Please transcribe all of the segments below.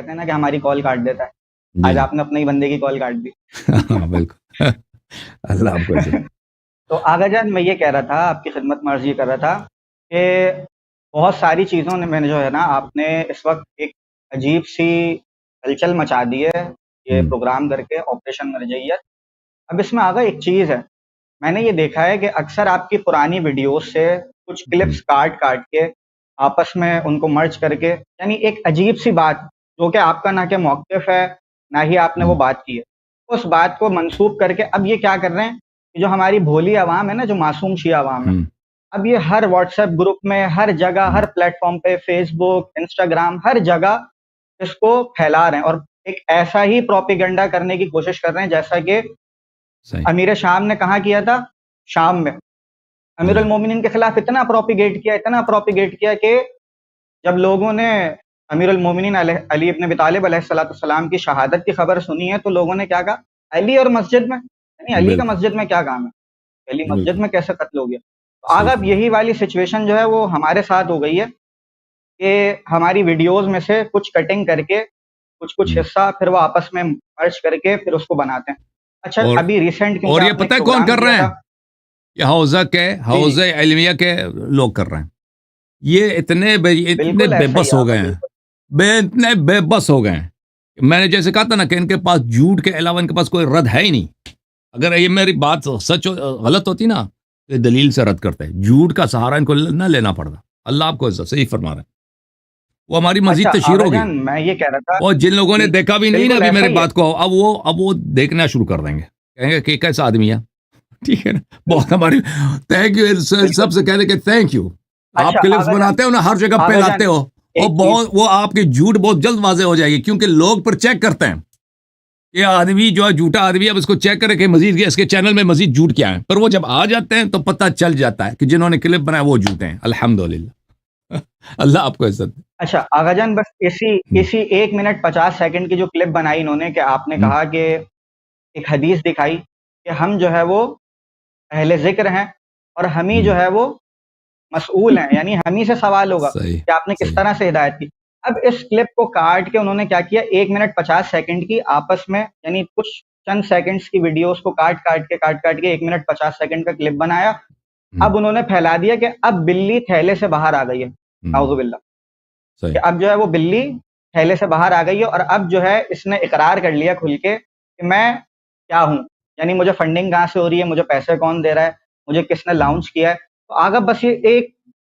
کہتے ہیں نا کہ ہماری کال کاٹ دیتا ہے، آج آپ نے اپنے ہی بندے کی کال کاٹ دی. بالکل. اللہ آپ کو عزت. تو آغا جان میں یہ کہہ رہا تھا، آپ کی خدمت میں عرض یہ کر رہا تھا کہ بہت ساری چیزوں نے میں نے جو ہے نا آپ نے اس وقت ایک عجیب سی ہلچل مچا دی ہے یہ پروگرام کر کے آپریشن مرجعیت. اب اس میں آگا ایک چیز ہے، میں نے یہ دیکھا ہے کہ اکثر آپ کی پرانی ویڈیوز سے کچھ کلپس کاٹ کے آپس میں ان کو مرج کر کے، یعنی ایک عجیب سی بات جو کہ آپ کا نہ کہ موقف ہے نہ ہی آپ نے وہ بات کی ہے، اس بات کو منسوب کر کے اب یہ کیا کر رہے ہیں کہ جو ہماری بھولی عوام ہے نا، جو معصوم شیعہ عوام ہے، اب یہ ہر واٹس ایپ گروپ میں، ہر جگہ، ہر پلیٹ فارم پہ، فیس بک، انسٹاگرام، ہر جگہ اس کو پھیلا رہے ہیں اور ایک ایسا ہی پروپیگنڈا کرنے کی کوشش کر رہے ہیں جیسا کہ امیر شام نے کہاں کیا تھا، شام میں امیر المومنین کے خلاف اتنا پروپیگیٹ کیا کہ جب لوگوں نے امیر المومنین علی ابن ابی طالب علیہ السلام کی شہادت کی خبر سنی ہے تو لوگوں نے کیا کہا، علی اور مسجد میں، یعنی علی کا مسجد میں کیا کام ہے، علی مسجد میں کیسے قتل ہو گیا. تو آگے اب یہی والی سچویشن جو ہے وہ ہمارے ساتھ ہو گئی ہے کہ ہماری ویڈیوز میں سے کچھ کٹنگ کر کے کچھ حصہ پھر وہ آپس میں مرج کر کے پھر اس کو بناتے ہیں. اچھا ابھی ریسنٹ اور یہ پتہ ہے کون کر رہے ہیں؟ یہ حوزہ علمیہ کے لوگ کر رہے ہیں. یہ اتنے بے بس ہو گئے ہیں، اتنے بے بس ہو گئے ہیں. میں نے جیسے کہا تھا نا کہ ان کے پاس جھوٹ کے علاوہ ان کے پاس کوئی رد ہے ہی نہیں. اگر یہ میری بات سچ غلط ہوتی نا تو دلیل سے رد کرتے ہیں. جھوٹ کا سہارا ان کو نہ لینا پڑتا. اللہ آپ کو عزت صحیح فرما رہے ہیں. وہ ہماری مزید تشہیر ہوگی. میں یہ کہہ رہا تھا، اور جن لوگوں نے دیکھا بھی نہیں نا ابھی میرے بات کو، اب وہ دیکھنا شروع کر دیں گے، کہیں گے کہ کیسا آدمی ہے. ٹھیک ہے نا. بہت ہماری تھینک یو سب سے کہہ دیں کہ تھینک یو. آپ کلپس بناتے ہو نا، ہر جگہ پہ لاتے ہو، اور وہ آپ کی جھوٹ بہت جلد واضح ہو جائے گی کیونکہ لوگ پر چیک کرتے ہیں. یہ آدمی جو ہے جھوٹا آدمی ہے، اب اس کو چیک کرے کہ مزید اس کے چینل میں مزید جھوٹ کیا ہے. پر وہ جب آ جاتے ہیں تو پتہ چل جاتا ہے کہ جنہوں نے کلپ بنایا وہ جھوٹے ہیں. الحمدللہ. اللہ آپ کو عزت. اچھا آغا جان، بس اسی 1 منٹ 50 سیکنڈ کی جو کلپ بنائی انہوں نے، کہ آپ نے کہا کہ ایک حدیث دکھائی کہ ہم جو ہے وہ اہل ذکر ہیں اور ہم ہی جو ہے وہ مسئول ہیں، یعنی ہم ہی سے سوال ہوگا کہ آپ نے کس طرح سے ہدایت کی. اب اس کلپ کو کاٹ کے انہوں نے کیا کیا، 1 منٹ 50 سیکنڈ کی آپس میں، یعنی کچھ چند سیکنڈز کی ویڈیوز کو کاٹ کے 1 منٹ 50 سیکنڈ کا کلپ بنایا. اب انہوں نے پھیلا دیا کہ اب بلی تھیلے سے باہر آ گئی ہے. اعوذ باللہ. کہ اب جو ہے وہ بلی تھیلے سے باہر آ گئی ہے اور اب جو ہے اس نے اقرار کر لیا کھل کے کہ میں کیا ہوں، یعنی مجھے فنڈنگ کہاں سے ہو رہی ہے، مجھے پیسے کون دے رہا ہے، مجھے کس نے لانچ کیا ہے. تو آگے بس یہ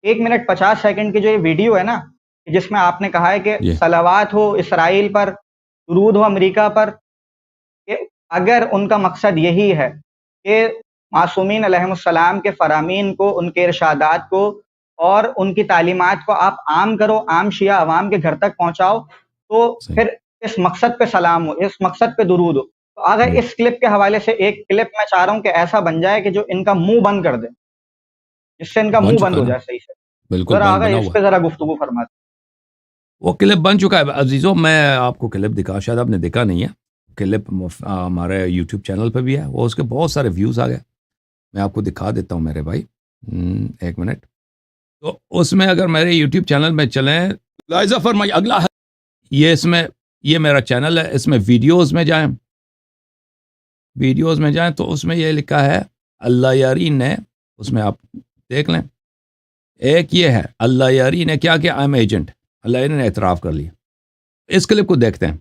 1 منٹ 50 سیکنڈ کی جو یہ ویڈیو ہے نا، جس میں آپ نے کہا ہے کہ صلوات ہو اسرائیل پر، درود ہو امریکہ پر، کہ اگر ان کا مقصد یہی ہے کہ معصومین علیہم السلام کے فرامین کو، ان کے ارشادات کو اور ان کی تعلیمات کو آپ عام کرو، عام شیعہ عوام کے گھر تک پہنچاؤ، تو پھر اس مقصد پہ سلام ہو، اس مقصد پہ درود ہو. تو اگر اس کلپ کے حوالے سے ایک کلپ میں چاہ رہا ہوں کہ ایسا بن جائے کہ جو ان کا منہ بند کر دے، جس سے ان کا منہ بند ہو جائے صحیح سے. بالکل اس پہ ذرا گفتگو فرماتے. وہ کلپ بن چکا ہے عزیزوں. میں آپ کو کلپ دکھا، شاید آپ نے دیکھا نہیں ہے. کلپ ہمارے یوٹیوب چینل پہ بھی ہے، وہ اس کے بہت سارے ویوز آ گئے. میں آپ کو دکھا دیتا ہوں میرے بھائی، 1 منٹ. تو اس میں اگر میرے یوٹیوب چینل میں چلیں، لائزہ فرمائی اگلا ہے یہ میرا چینل ہے. اس میں ویڈیوز میں جائیں تو اس میں یہ لکھا ہے اللہ یاری نے، اس میں آپ دیکھ لیں. ایک یہ ہے اللہ یاری نے کیا آئی ایم ایجنٹ، اللہ یاری نے اعتراف کر لیا. اس کلپ کو دیکھتے ہیں،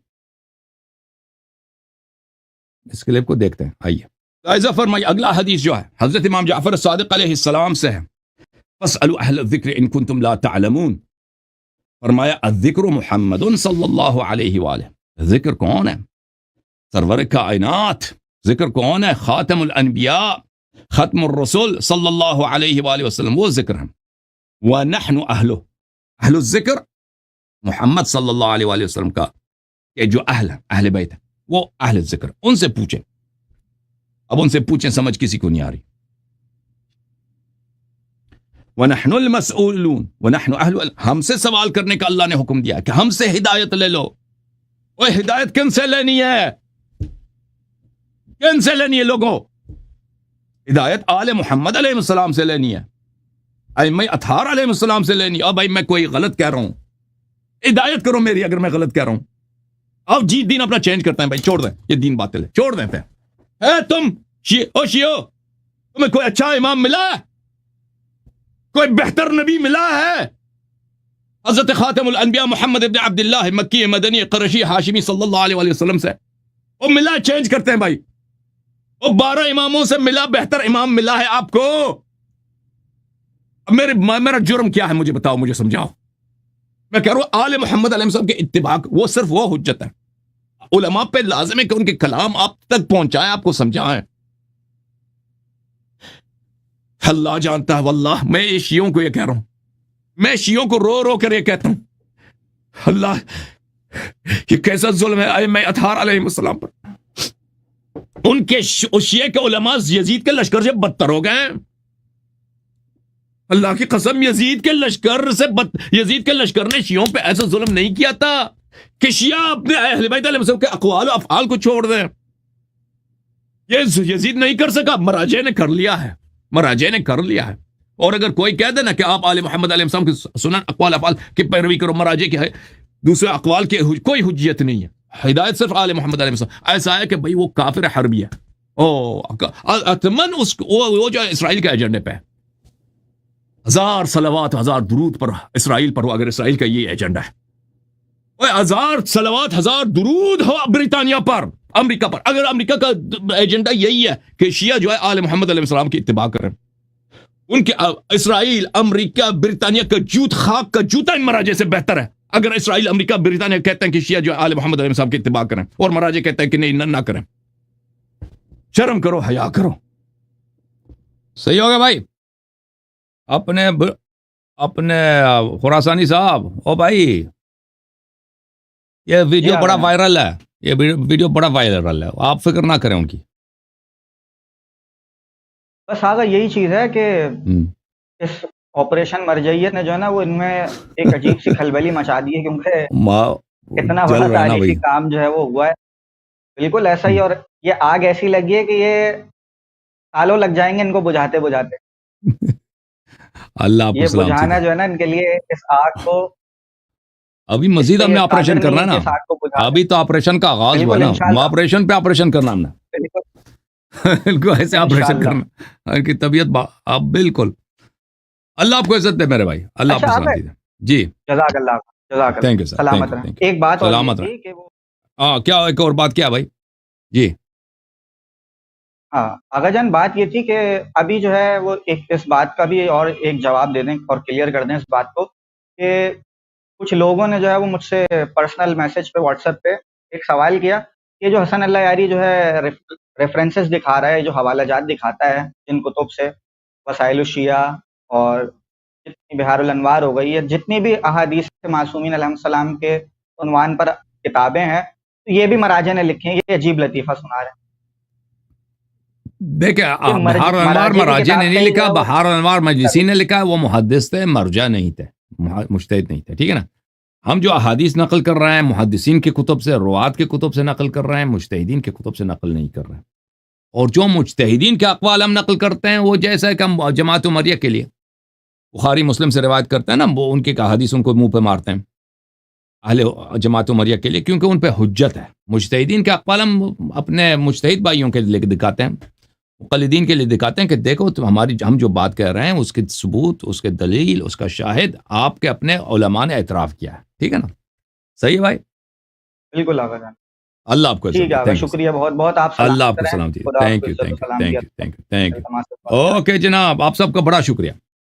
آئیے. لائزہ فرمائی اگلا حدیث جو ہے حضرت امام جعفر صادق علیہ السلام سے ہے. فاسألوا اہل الذکر ان کنتم لا تعلمون. فرمایا الذکر محمد صلی اللہ علیہ وآلہ. ذکر کون ہے؟ سرور کائنات. ذکر کون ہے؟ خاتم الانبیاء، ختم الرسول صلی اللہ علیہ وآلہ وسلم، وہ ذکر ہیں. ونحن اہل الذکر محمد صلی اللہ علیہ وآلہ وسلم کا کہ جو اہل بیت ہے وہ اہل ذکر. ان سے پوچھیں. اب ان سے پوچھیں، سمجھ کسی کو نہیں آ رہی. وَنَحْنُ الْمَسْئُولُونَ وَنَحْنُ أَهْلُ. ہم سے سوال کرنے کا اللہ نے حکم دیا کہ ہم سے ہدایت لے لو. وہ ہدایت کن سے لینی ہے؟ کن سے لینی ہے لوگوں؟ ہدایت آل محمد علیہ السلام سے لینی ہے، ائمہ اطہار علیہ السلام سے لینی ہے. اور بھائی میں کوئی غلط کہہ رہا ہوں، ہدایت کرو میری اگر میں غلط کہہ رہا ہوں. اب جی دین اپنا چینج کرتے ہیں بھائی, چھوڑ دیں یہ دین باطل ہے, چھوڑ دیں. اے تم شیعو, تمہیں کوئی اچھا امام ملا ہے, کوئی بہتر نبی ملا ہے؟ حضرت خاتم الانبیاء محمد ابن عبداللہ مکی مدنی قرشی ہاشمی صلی اللہ علیہ وسلم سے وہ ملا, چینج کرتے ہیں بھائی. وہ 12 اماموں سے ملا, بہتر امام ملا ہے آپ کو. میرا جرم کیا ہے مجھے بتاؤ, مجھے سمجھاؤ. میں کہہ رہا ہوں آل محمد علیہ السلام کے اتباع وہ صرف وہ حجت ہے. علماء پہ لازم ہے کہ ان کے کلام آپ تک پہنچائیں, آپ کو سمجھائیں. اللہ جانتا ہے واللہ, میں شیعوں کو یہ کہہ رہا ہوں, میں شیعوں کو رو رو کر یہ کہتا ہوں, اللہ یہ کیسا ظلم ہے ائمہ اطہار علیہ السلام پر. ان کے شیعہ کے علماء یزید کے لشکر سے بدتر ہو گئے. اللہ کی قسم یزید کے لشکر نے شیعوں پہ ایسا ظلم نہیں کیا تھا کہ شیعہ اپنے اہل بیت علیہ السلام کے اقوال و افعال کو چھوڑ دیں. یہ یزید نہیں کر سکا, مراجع نے کر لیا ہے. اور اگر کوئی کہہ دے نا کہ آپ آل محمد علیہ السلام کی سنن اقوال افعال کی پیروی کرو, مراجع کی ہے, دوسرے اقوال کی کوئی حجیت نہیں ہے, ہدایت صرف آل محمد علیہ السلام. ایسا ہے کہ بھئی وہ کافر حربی ہے. اتمن وہ جو اسرائیل کے ایجنڈے پہ 1000 صلوات 1000 درود پر اسرائیل پر ہو. اگر اسرائیل کا یہ ایجنڈا ہے 1000 صلوات 1000 درود ہو برطانیہ پر, امریکہ پر, اگر امریکہ کا ایجنڈا یہی ہے کہ شیعہ جو ہے آل محمد علیہ السلام کی اتباع کریں, ان کے اسرائیل امریکہ برطانیہ کا خاک کا جوتا ان مراجع سے بہتر ہے. اگر اسرائیل امریکہ برطانیہ کہتے ہیں کہ شیعہ جو آل محمد علیہ السلام کی اتباع کریں اور مراجع کہتے ہیں کہ نہیں نہ کریں, شرم کرو, حیا کرو. صحیح ہوگا بھائی. اپنے خراسانی صاحب, او بھائی یہ ویڈیو بڑا وائرل ہے, یہ ویڈیو بڑا وائرل ہے, آپ فکر نہ کریں ان کی. بس آگا یہی چیز ہے کہ اس آپریشن مرجعیت نے جو ہے نا وہ ان میں ایک عجیب سی کھلبلی مچا دی ہے, کیونکہ اتنا بڑا تاریخی کام جو ہے وہ ہوا ہے. بالکل ایسا ہی, اور یہ آگ ایسی لگی ہے کہ یہ سالوں لگ جائیں گے ان کو بجھاتے اللہ آپ یہ بجھانا جو ہے نا ان کے لیے اس آگ کو. ابھی مزید ہم نے آپریشن کرنا ہے نا, ابھی تو آپریشن کا آغاز ہوا نا, آپریشن پہ آپریشن کرنا ہم نے, ان کو ایسے آپریشن کرنا ان کی طبیعت آپ بالکل. اللہ آپ کو عزت دے میرے بھائی, اللہ آپ کو سلامتی دے. جی جزاک اللہ, تھینک یو سر, سلامت رہیں. ایک بات سلامت رہیں. کیا ایک اور بات کیا بھائی؟ جی ہاں آغا جان, بات یہ تھی کہ ابھی جو ہے وہ اس بات کا بھی اور ایک جواب دے دیں اور کلیئر کر دیں اس بات کو کہ کچھ لوگوں نے جو ہے وہ مجھ سے پرسنل میسج پہ واٹس ایپ پہ ایک سوال کیا کہ جو حسن اللہ یاری جو ہے ریفرنسز دکھا رہا ہے, جو حوالہ جات دکھاتا ہے جن کتب سے, وسائل الشیعہ اور جتنی بہار الانوار ہو گئی ہے, جتنی بھی احادیث معصومین علیہ السلام کے عنوان پر کتابیں ہیں, تو یہ بھی مراجع نے لکھی ہیں. یہ عجیب لطیفہ سنا رہے ہیں. دیکھیں بہار الانوار مراجع نے نہیں لکھا, بہار الانوار مجلسی نے لکھا, وہ محدث تھے, مرجع نہیں تھے, مجتہد نہیں تھے. ٹھیک ہے نا. ہم جو احادیث نقل کر رہے ہیں محدثین کی کتب سے, روات کی کتب سے نقل کر رہے ہیں, مجتہدین کی کتب سے نقل نہیں کر رہے ہیں. اور جو مجتہدین کے اقوال ہم نقل کرتے ہیں وہ جیسا ہے کہ ہم جماعت عمریہ کے لیے بخاری مسلم سے روایت کرتے ہیں نا, وہ ان کے احادیث ان کو منہ پہ مارتے ہیں اہل جماعت عمریہ کے لیے, کیونکہ ان پہ حجت ہے. مجتہدین کے اقوال ہم اپنے مجتہد بھائیوں کے لیے دکھاتے ہیں, مقلدین کے لیے دکھاتے ہیں کہ دیکھو تو ہم جو بات کہہ رہے ہیں اس کے ثبوت, اس کے دلیل, اس کا شاہد آپ کے اپنے علماء نے اعتراف کیا ہے. ٹھیک ہے نا. صحیح ہے بھائی, بالکل آقا جان. اللہ آپ کو شکریہ بہت بہت, آپ اللہ آپ کو سلامتی. Thank you. اوکے جناب, آپ سب کا بڑا شکریہ.